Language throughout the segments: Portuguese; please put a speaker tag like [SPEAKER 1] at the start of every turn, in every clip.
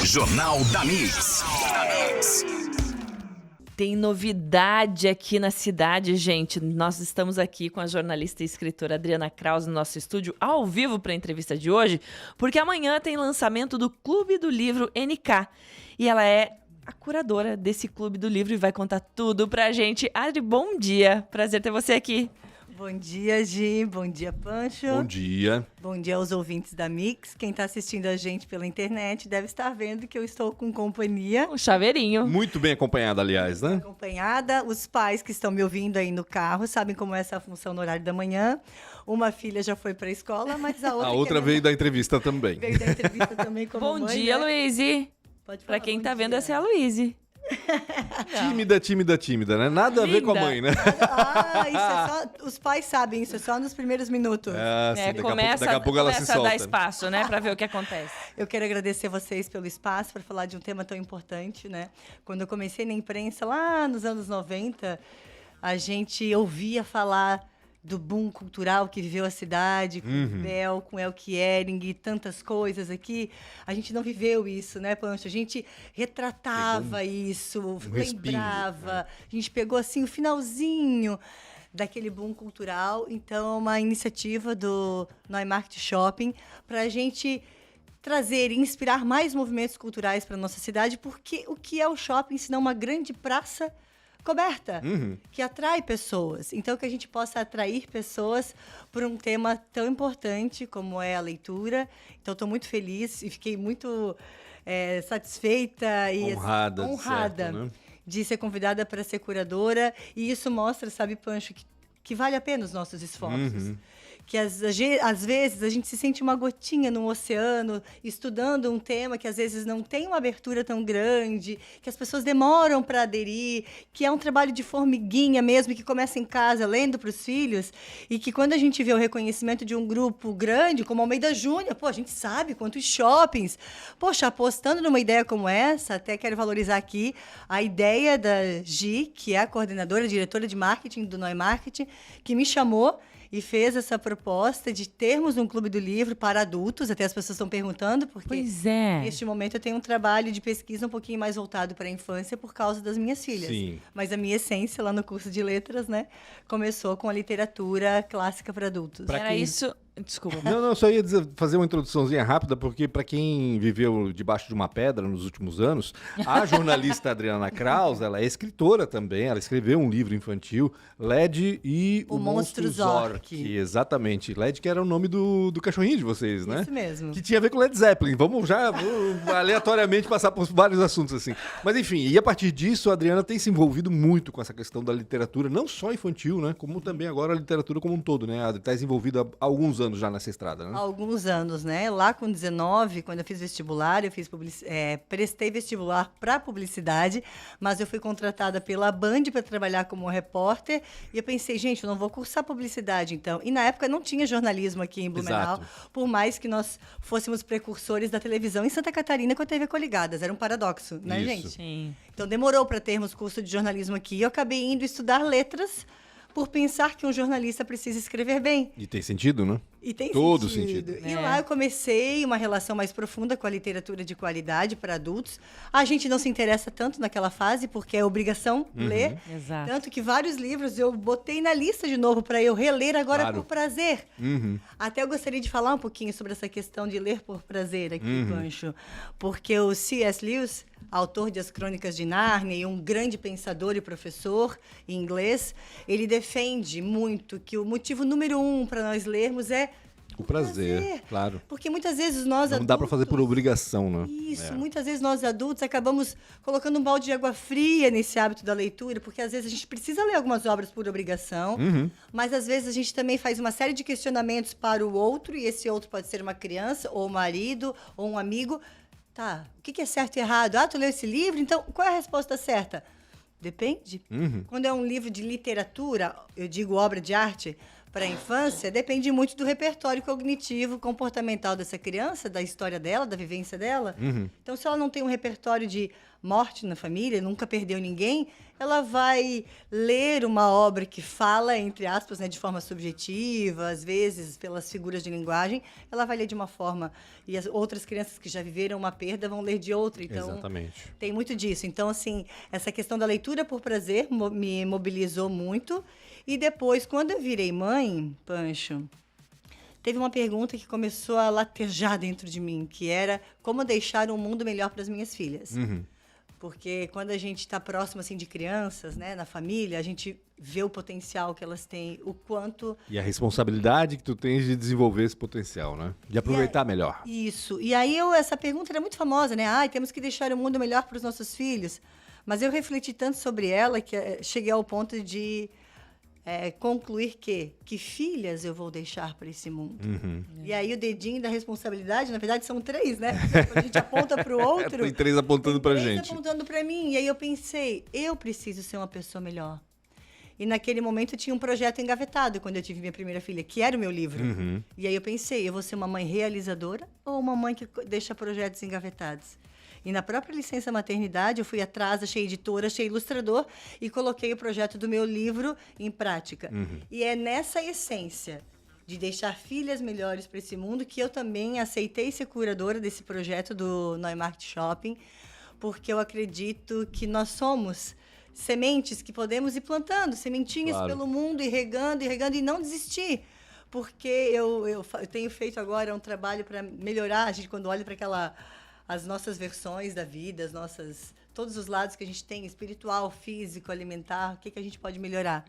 [SPEAKER 1] Jornal da Mix.
[SPEAKER 2] Tem novidade aqui na cidade, gente. Nós estamos aqui com a jornalista e escritora Adriana Kraus no nosso estúdio, ao vivo para a entrevista de hoje, porque amanhã tem lançamento do Clube do Livro NK. E ela é a curadora desse Clube do Livro e vai contar tudo pra gente. Adri, bom dia. Prazer ter você aqui.
[SPEAKER 3] Bom dia, Gi. Bom dia, Pancho.
[SPEAKER 4] Bom dia.
[SPEAKER 3] Bom dia aos ouvintes da Mix. Quem está assistindo a gente pela internet deve estar vendo que eu estou com companhia.
[SPEAKER 2] Um chaveirinho.
[SPEAKER 4] Muito bem acompanhada, aliás, né?
[SPEAKER 3] Acompanhada. Os pais que estão me ouvindo aí no carro sabem como é essa função no horário da manhã. Uma filha já foi para a escola, mas a outra...
[SPEAKER 4] A outra veio da entrevista também.
[SPEAKER 3] Veio da entrevista também como
[SPEAKER 2] Bom
[SPEAKER 3] mãe,
[SPEAKER 2] dia,
[SPEAKER 3] né?
[SPEAKER 2] Luíse.
[SPEAKER 3] Pode falar,
[SPEAKER 2] Pra quem
[SPEAKER 3] bom
[SPEAKER 2] tá vendo,
[SPEAKER 3] dia.
[SPEAKER 2] essa é a Luíse.
[SPEAKER 4] Tímida, né? Nada a ver com a
[SPEAKER 2] Linda.
[SPEAKER 4] mãe, né?
[SPEAKER 3] Ah, isso é só... Os pais sabem, isso é só nos primeiros minutos.
[SPEAKER 2] Começa
[SPEAKER 4] daqui a pouco ela se
[SPEAKER 2] a dar
[SPEAKER 4] solta.
[SPEAKER 2] espaço, né? Pra ver o que acontece.
[SPEAKER 3] Eu quero agradecer vocês pelo espaço para falar de um tema tão importante, né? Quando eu comecei na imprensa, lá nos anos 90, a gente ouvia falar do boom cultural que viveu a cidade, com o Bel, com Elke Ehring e tantas coisas aqui. A gente não viveu isso, né, Pancho? A gente retratava isso, lembrava. A gente pegou, assim, o finalzinho daquele boom cultural. Então, uma iniciativa do Neumarkt Shopping para a gente trazer e inspirar mais movimentos culturais para a nossa cidade, porque o que é o shopping, senão uma grande praça coberta, que atrai pessoas. Então, que a gente possa atrair pessoas por um tema tão importante como é a leitura. Então, estou muito feliz e fiquei muito satisfeita e
[SPEAKER 4] Honrada,
[SPEAKER 3] honrada
[SPEAKER 4] certo, né?
[SPEAKER 3] de ser convidada para ser curadora. E isso mostra, sabe, Pancho, que vale a pena os nossos esforços. Que às vezes a gente se sente uma gotinha no oceano, estudando um tema que às vezes não tem uma abertura tão grande, que as pessoas demoram para aderir, que é um trabalho de formiguinha mesmo, que começa em casa, lendo para os filhos, e que quando a gente vê o reconhecimento de um grupo grande, como Almeida Júnior, a gente sabe quantos shoppings. Poxa, apostando numa ideia como essa, até quero valorizar aqui a ideia da Gi, que é a coordenadora, diretora de marketing do Neumarkt, que me chamou e fez essa proposta de termos um clube do livro para adultos. Até as pessoas estão perguntando, porque
[SPEAKER 2] Pois é.
[SPEAKER 3] neste momento eu tenho um trabalho de pesquisa um pouquinho mais voltado para a infância por causa das minhas filhas.
[SPEAKER 4] Sim.
[SPEAKER 3] Mas a minha essência lá no curso de letras, né, começou com a literatura clássica para adultos.
[SPEAKER 4] Pra
[SPEAKER 2] Era
[SPEAKER 4] quem-
[SPEAKER 2] isso... Desculpa.
[SPEAKER 4] Não, só ia fazer uma introduçãozinha rápida, porque para quem viveu debaixo de uma pedra nos últimos anos, a jornalista Adriana Kraus, ela é escritora também, ela escreveu um livro infantil, Led e
[SPEAKER 3] O Monstro Zork.
[SPEAKER 4] Exatamente, Led que era o nome do cachorrinho de vocês, né?
[SPEAKER 3] Isso mesmo.
[SPEAKER 4] Que tinha a ver com Led Zeppelin. Vamos já aleatoriamente passar por vários assuntos assim. Mas enfim, e a partir disso, a Adriana tem se envolvido muito com essa questão da literatura, não só infantil, né? Como também agora a literatura como um todo, né? Ela está envolvida há alguns anos já nessa estrada, né?
[SPEAKER 3] Há alguns anos, né? Lá com 19, quando eu fiz vestibular, eu fiz prestei vestibular para publicidade, mas eu fui contratada pela Band para trabalhar como repórter e eu pensei, gente, eu não vou cursar publicidade, então. E na época não tinha jornalismo aqui em Blumenau,
[SPEAKER 4] Exato.
[SPEAKER 3] por mais que nós fôssemos precursores da televisão em Santa Catarina com a TV Coligadas. Era um paradoxo, né,
[SPEAKER 4] Isso.
[SPEAKER 3] gente?
[SPEAKER 2] Sim.
[SPEAKER 3] Então demorou para termos curso de jornalismo aqui e eu acabei indo estudar letras por pensar que um jornalista precisa escrever bem.
[SPEAKER 4] E tem sentido, né?
[SPEAKER 3] E tem
[SPEAKER 4] Todo
[SPEAKER 3] sentido.
[SPEAKER 4] sentido.
[SPEAKER 3] E
[SPEAKER 2] É.
[SPEAKER 3] lá eu comecei uma relação mais profunda com a literatura de qualidade para adultos. A gente não se interessa tanto naquela fase, porque é obrigação ler.
[SPEAKER 2] Exato.
[SPEAKER 3] Tanto que vários livros eu botei na lista de novo para eu reler agora
[SPEAKER 4] Claro.
[SPEAKER 3] por prazer.
[SPEAKER 4] Uhum.
[SPEAKER 3] Até eu gostaria de falar um pouquinho sobre essa questão de ler por prazer aqui, Pancho. Porque o C.S. Lewis, autor de As Crônicas de Nárnia e um grande pensador e professor em inglês, ele defende muito que o motivo número 1 para nós lermos é
[SPEAKER 4] O prazer, claro.
[SPEAKER 3] porque muitas vezes nós
[SPEAKER 4] Não
[SPEAKER 3] adultos...
[SPEAKER 4] dá pra fazer por obrigação, né?
[SPEAKER 3] Isso,
[SPEAKER 4] É.
[SPEAKER 3] muitas vezes nós adultos acabamos colocando um balde de água fria nesse hábito da leitura, porque às vezes a gente precisa ler algumas obras por obrigação, mas às vezes a gente também faz uma série de questionamentos para o outro, e esse outro pode ser uma criança, ou um marido, ou um amigo. Tá, o que é certo e errado? Ah, tu leu esse livro? Então, qual é a resposta certa? Depende. Quando é um livro de literatura, eu digo obra de arte, para a infância depende muito do repertório cognitivo, comportamental dessa criança, da história dela, da vivência dela. Então, se ela não tem um repertório de morte na família, nunca perdeu ninguém, ela vai ler uma obra que fala, entre aspas, né, de forma subjetiva, às vezes pelas figuras de linguagem, ela vai ler de uma forma, e as outras crianças que já viveram uma perda vão ler de outra. Então,
[SPEAKER 4] Exatamente.
[SPEAKER 3] tem muito disso. Então, assim, essa questão da leitura por prazer me mobilizou muito. E depois, quando eu virei mãe, Pancho, teve uma pergunta que começou a latejar dentro de mim, que era como deixar um mundo melhor para as minhas filhas. Porque quando a gente está próximo assim, de crianças, né, na família, a gente vê o potencial que elas têm, o quanto...
[SPEAKER 4] E a responsabilidade que tu tens de desenvolver esse potencial, né? De aproveitar melhor.
[SPEAKER 3] Isso. E aí, essa pergunta era muito famosa, né? Temos que deixar o mundo melhor para os nossos filhos. Mas eu refleti tanto sobre ela que cheguei ao ponto de concluir que filhas eu vou deixar para esse mundo. E aí o dedinho da responsabilidade, na verdade, são 3, né? Quando a gente aponta para o outro...
[SPEAKER 4] Tem 3 apontando pra gente.
[SPEAKER 3] 3 apontando para mim. E aí eu pensei, eu preciso ser uma pessoa melhor. E naquele momento eu tinha um projeto engavetado quando eu tive minha primeira filha, que era o meu livro. E aí eu pensei, eu vou ser uma mãe realizadora ou uma mãe que deixa projetos engavetados? E na própria licença maternidade, eu fui atrás, achei editora, achei ilustrador e coloquei o projeto do meu livro em prática. E é nessa essência de deixar filhas melhores para esse mundo que eu também aceitei ser curadora desse projeto do Neumarkt Shopping, porque eu acredito que nós somos sementes que podemos ir plantando, sementinhas pelo mundo e regando e não desistir. Porque eu tenho feito agora um trabalho para melhorar, a gente quando olha para as nossas versões da vida, todos os lados que a gente tem, espiritual, físico, alimentar, o que a gente pode melhorar.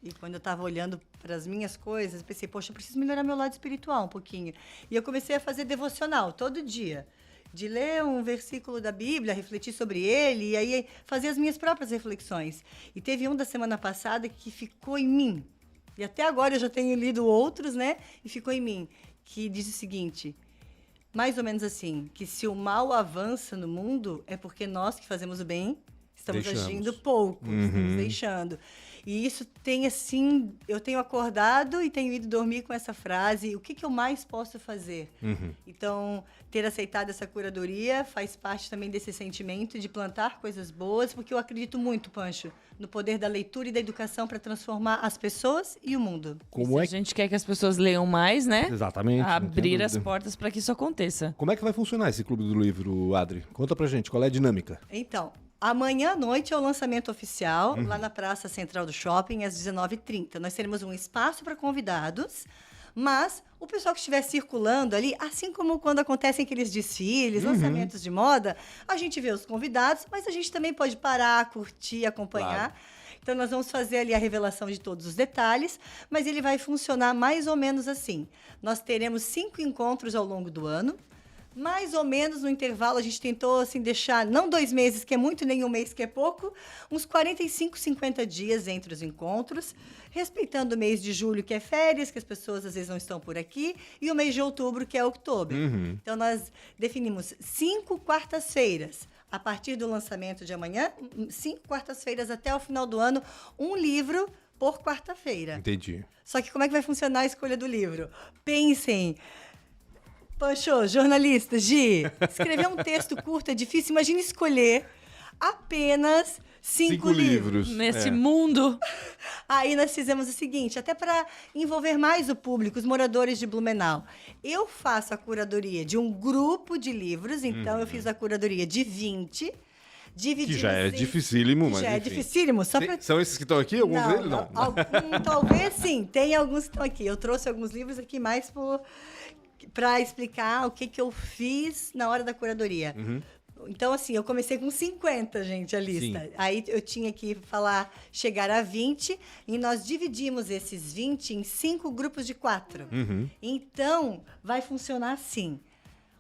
[SPEAKER 3] E quando eu estava olhando para as minhas coisas, pensei, poxa, eu preciso melhorar meu lado espiritual um pouquinho. E eu comecei a fazer devocional todo dia, de ler um versículo da Bíblia, refletir sobre ele, e aí fazer as minhas próprias reflexões. E teve um da semana passada que ficou em mim, e até agora eu já tenho lido outros, né? E ficou em mim, que diz o seguinte... Mais ou menos assim, que se o mal avança no mundo, é porque nós que fazemos o bem estamos agindo pouco, estamos deixando. E isso tem assim, eu tenho acordado e tenho ido dormir com essa frase, o que eu mais posso fazer? Então, ter aceitado essa curadoria faz parte também desse sentimento de plantar coisas boas, porque eu acredito muito, Pancho, no poder da leitura e da educação para transformar as pessoas e o mundo.
[SPEAKER 4] Como
[SPEAKER 2] A gente quer que as pessoas leiam mais, né?
[SPEAKER 4] Exatamente.
[SPEAKER 2] Abrir as portas para que isso aconteça.
[SPEAKER 4] Como é que vai funcionar esse Clube do Livro, Adri? Conta pra gente, qual é a dinâmica?
[SPEAKER 3] Então, amanhã à noite é o lançamento oficial, lá na Praça Central do Shopping, às 19h30. Nós teremos um espaço para convidados, mas o pessoal que estiver circulando ali, assim como quando acontecem aqueles desfiles, lançamentos de moda, a gente vê os convidados, mas a gente também pode parar, curtir, acompanhar. Claro. Então, nós vamos fazer ali a revelação de todos os detalhes, mas ele vai funcionar mais ou menos assim. Nós teremos 5 encontros ao longo do ano. Mais ou menos no intervalo, a gente tentou assim, deixar, não 2 meses, que é muito, nem 1 mês, que é pouco, uns 45, 50 dias entre os encontros, respeitando o mês de julho, que é férias, que as pessoas às vezes não estão por aqui, e o mês de outubro, que é outubro. Então, nós definimos 5 quartas-feiras. A partir do lançamento de amanhã, 5 quartas-feiras até o final do ano, um livro por quarta-feira.
[SPEAKER 4] Entendi.
[SPEAKER 3] Só que como é que vai funcionar a escolha do livro? Pensem... Pancho, jornalista, Gi, escrever um texto curto é difícil. Imagina escolher apenas 5 livros.
[SPEAKER 2] Nesse mundo.
[SPEAKER 3] Aí nós fizemos o seguinte, até para envolver mais o público, os moradores de Blumenau. Eu faço a curadoria de um grupo de livros, então eu fiz a curadoria de 20, dividindo...
[SPEAKER 4] Que já é dificílimo, mas
[SPEAKER 3] já é
[SPEAKER 4] enfim.
[SPEAKER 3] dificílimo.
[SPEAKER 4] São esses que estão aqui? Alguns deles? Não.
[SPEAKER 3] Talvez sim, tem alguns que estão aqui. Eu trouxe alguns livros aqui mais para explicar o que eu fiz na hora da curadoria. Então, assim, eu comecei com 50, gente, a lista. Sim. Aí eu tinha que chegar a 20, e nós dividimos esses 20 em 5 grupos de 4. Então, vai funcionar assim.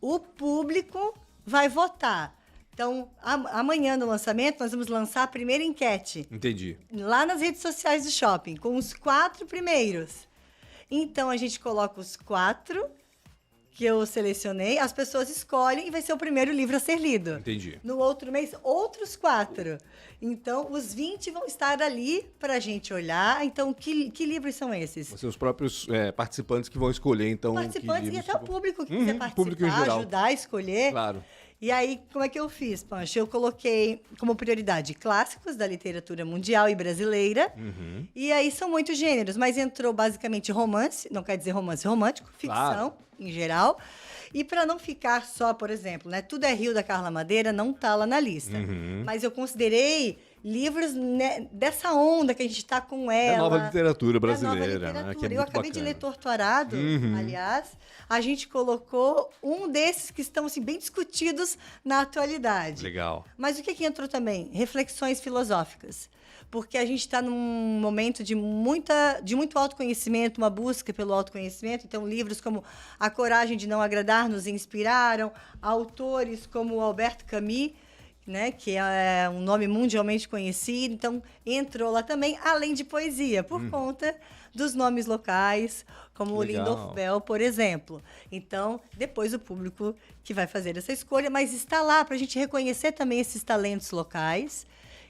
[SPEAKER 3] O público vai votar. Então, amanhã no lançamento, nós vamos lançar a primeira enquete.
[SPEAKER 4] Entendi.
[SPEAKER 3] Lá nas redes sociais do shopping, com os 4 primeiros. Então, a gente coloca os 4... que eu selecionei, as pessoas escolhem e vai ser o primeiro livro a ser lido.
[SPEAKER 4] Entendi.
[SPEAKER 3] No outro mês, outros 4. Então, os 20 vão estar ali para a gente olhar. Então, que livros são esses?
[SPEAKER 4] Vão ser os próprios participantes que vão escolher, então.
[SPEAKER 3] Participantes e até o público que quiser
[SPEAKER 4] público em
[SPEAKER 3] participar,
[SPEAKER 4] geral.
[SPEAKER 3] ajudar a escolher.
[SPEAKER 4] Claro.
[SPEAKER 3] E aí, como é que eu fiz, Pancho? Eu coloquei como prioridade clássicos da literatura mundial e brasileira. E aí são muitos gêneros, mas entrou basicamente romance, não quer dizer romance romântico, ficção em geral. E para não ficar só, por exemplo, né, Tudo é Rio da Carla Madeira não está lá na lista. Mas eu considerei livros dessa onda que a gente está com ela.
[SPEAKER 4] É a nova literatura brasileira.
[SPEAKER 3] Nova literatura.
[SPEAKER 4] Né, que é
[SPEAKER 3] eu
[SPEAKER 4] muito
[SPEAKER 3] acabei
[SPEAKER 4] bacana.
[SPEAKER 3] de ler Torturado, aliás. A gente colocou um desses que estão assim, bem discutidos na atualidade.
[SPEAKER 4] Legal.
[SPEAKER 3] Mas o que entrou também? Reflexões filosóficas. Porque a gente está num momento de muito autoconhecimento, uma busca pelo autoconhecimento. Então, livros como A Coragem de Não Agradar nos inspiraram. Autores como Albert Camus, né, que é um nome mundialmente conhecido. Então, entrou lá também, além de poesia, por conta dos nomes locais, como o
[SPEAKER 4] Legal.
[SPEAKER 3] Lindorf Bell, por exemplo. Então, depois o público que vai fazer essa escolha, mas está lá para a gente reconhecer também esses talentos locais.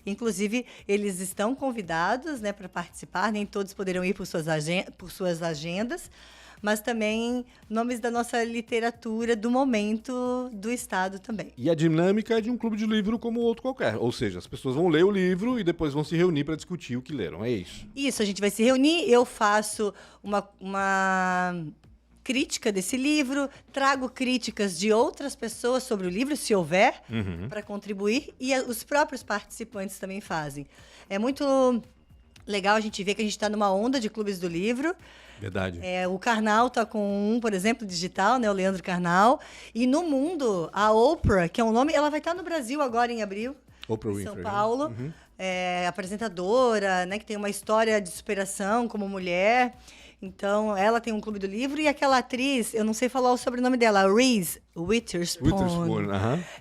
[SPEAKER 3] Inclusive, eles estão convidados, né, para participar, nem todos poderão ir por suas agendas, mas também nomes da nossa literatura do momento do Estado também.
[SPEAKER 4] E a dinâmica é de um clube de livro como outro qualquer. Ou seja, as pessoas vão ler o livro e depois vão se reunir para discutir o que leram. É isso.
[SPEAKER 3] Isso, a gente vai se reunir, eu faço uma crítica desse livro, trago críticas de outras pessoas sobre o livro, se houver, para contribuir, e os próprios participantes também fazem. É muito legal a gente ver que a gente está numa onda de clubes do livro.
[SPEAKER 4] Verdade.
[SPEAKER 3] O Karnal está com um, por exemplo, digital, né, o Leandro Karnal. E no mundo, a Oprah, que é um nome, ela vai estar no Brasil agora em abril,
[SPEAKER 4] Oprah
[SPEAKER 3] em
[SPEAKER 4] Winfrey.
[SPEAKER 3] São Paulo. Apresentadora, né, que tem uma história de superação como mulher. Então, ela tem um clube do livro e aquela atriz, eu não sei falar o sobrenome dela, a Reese Witherspoon.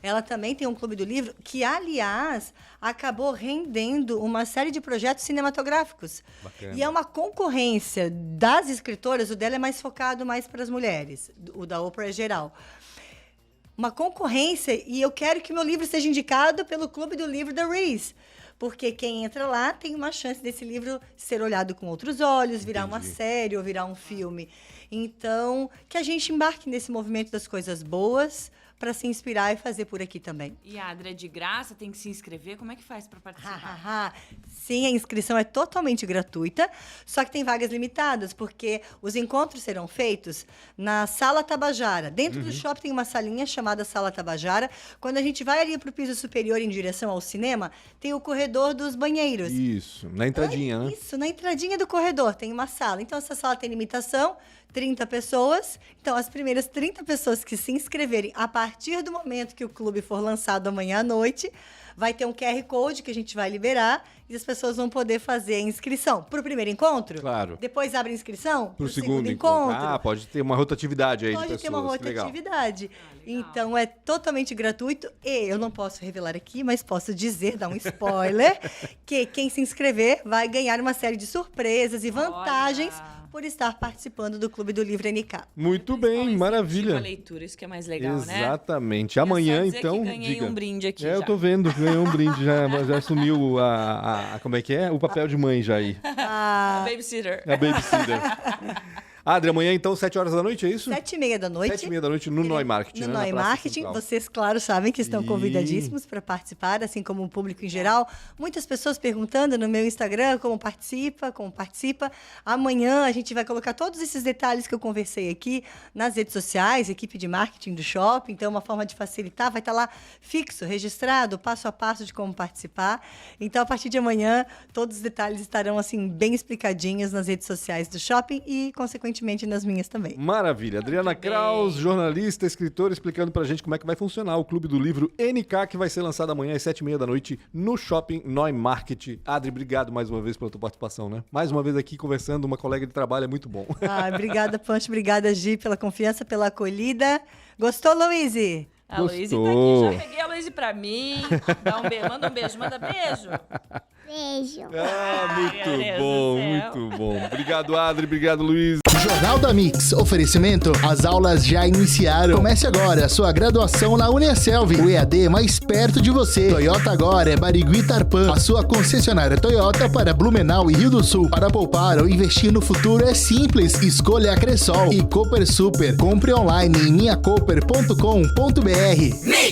[SPEAKER 3] Ela também tem um clube do livro que, aliás, acabou rendendo uma série de projetos cinematográficos.
[SPEAKER 4] Bacana.
[SPEAKER 3] E é uma concorrência das escritoras, o dela é mais focado mais para as mulheres, o da Oprah é geral. Uma concorrência, e eu quero que meu livro seja indicado pelo clube do livro da Reese. Porque quem entra lá tem uma chance desse livro ser olhado com outros olhos, virar uma série ou virar um filme. Então, que a gente embarque nesse movimento das coisas boas para se inspirar e fazer por aqui também.
[SPEAKER 2] E a Adri, é de graça? Tem que se inscrever? Como é que faz para participar?
[SPEAKER 3] Sim, a inscrição é totalmente gratuita, só que tem vagas limitadas, porque os encontros serão feitos na Sala Tabajara. Dentro do shopping tem uma salinha chamada Sala Tabajara. Quando a gente vai ali para o piso superior em direção ao cinema, tem o corredor dos banheiros.
[SPEAKER 4] Isso, na entradinha, né?
[SPEAKER 3] Isso, na entradinha do corredor tem uma sala. Então, essa sala tem limitação, 30 pessoas. Então, as primeiras 30 pessoas que se inscreverem a partir do momento que o clube for lançado amanhã à noite, vai ter um QR Code que a gente vai liberar e as pessoas vão poder fazer a inscrição para o primeiro encontro.
[SPEAKER 4] Claro.
[SPEAKER 3] Depois abre a inscrição
[SPEAKER 4] Para o segundo encontro. Pode ter uma rotatividade aí de pessoas.
[SPEAKER 3] Pode ter uma rotatividade.
[SPEAKER 2] Legal.
[SPEAKER 3] Então, é totalmente gratuito. E eu não posso revelar aqui, mas posso dizer, dar um spoiler, que quem se inscrever vai ganhar uma série de surpresas e vantagens por estar participando do Clube do Livro NK.
[SPEAKER 4] Muito bem, maravilha.
[SPEAKER 2] A leitura, isso que é mais legal, né?
[SPEAKER 4] Exatamente. Amanhã, então,
[SPEAKER 2] que ganhei
[SPEAKER 4] diga.
[SPEAKER 2] um brinde aqui
[SPEAKER 4] Eu
[SPEAKER 2] já.
[SPEAKER 4] tô vendo, ganhou um brinde já, mas já assumiu como é que é? O papel de mãe já aí.
[SPEAKER 2] Babysitter.
[SPEAKER 4] A babysitter. Adri, amanhã então, 7 horas da noite, é isso?
[SPEAKER 3] 7h30 da noite.
[SPEAKER 4] 7h30 da noite no Noi Marketing,
[SPEAKER 3] No
[SPEAKER 4] né?
[SPEAKER 3] Noi
[SPEAKER 4] Na Praça
[SPEAKER 3] Marketing.
[SPEAKER 4] Central.
[SPEAKER 3] Vocês, claro, sabem que estão convidadíssimos para participar, assim como o público em geral. Muitas pessoas perguntando no meu Instagram como participa. Amanhã a gente vai colocar todos esses detalhes que eu conversei aqui nas redes sociais, equipe de marketing do shopping. Então, uma forma de facilitar, vai estar lá fixo, registrado, passo a passo de como participar. Então, a partir de amanhã, todos os detalhes estarão assim bem explicadinhos nas redes sociais do shopping e, consequentemente, nas minhas também.
[SPEAKER 4] Maravilha. Adriana Kraus, jornalista, escritora, explicando pra gente como é que vai funcionar o Clube do Livro NK, que vai ser lançado amanhã às 7h30 da noite no Shopping Noi Market. Adri, obrigado mais uma vez pela tua participação, né? Mais uma vez aqui conversando, uma colega de trabalho, é muito bom.
[SPEAKER 3] Obrigada, Pancho. Obrigada, Gi, pela confiança, pela acolhida. Gostou, Luíse?
[SPEAKER 2] A Luíse tá aqui, já peguei a Luíse pra mim. Manda um beijo, manda beijo.
[SPEAKER 5] Beijo.
[SPEAKER 4] Ah,
[SPEAKER 2] Ai, meu
[SPEAKER 4] muito
[SPEAKER 2] Deus
[SPEAKER 4] bom,
[SPEAKER 2] do céu.
[SPEAKER 4] muito bom. Obrigado, Adri. Obrigado, Luiz.
[SPEAKER 5] Jornal da Mix. Oferecimento. As aulas já iniciaram. Comece agora a sua graduação na Uniaselv. O EAD mais perto de você. Toyota agora é Barigui e Tarpan. A sua concessionária Toyota para Blumenau e Rio do Sul. Para poupar ou investir no futuro é simples. Escolha a Cressol e Cooper Super. Compre online em minhacooper.com.br.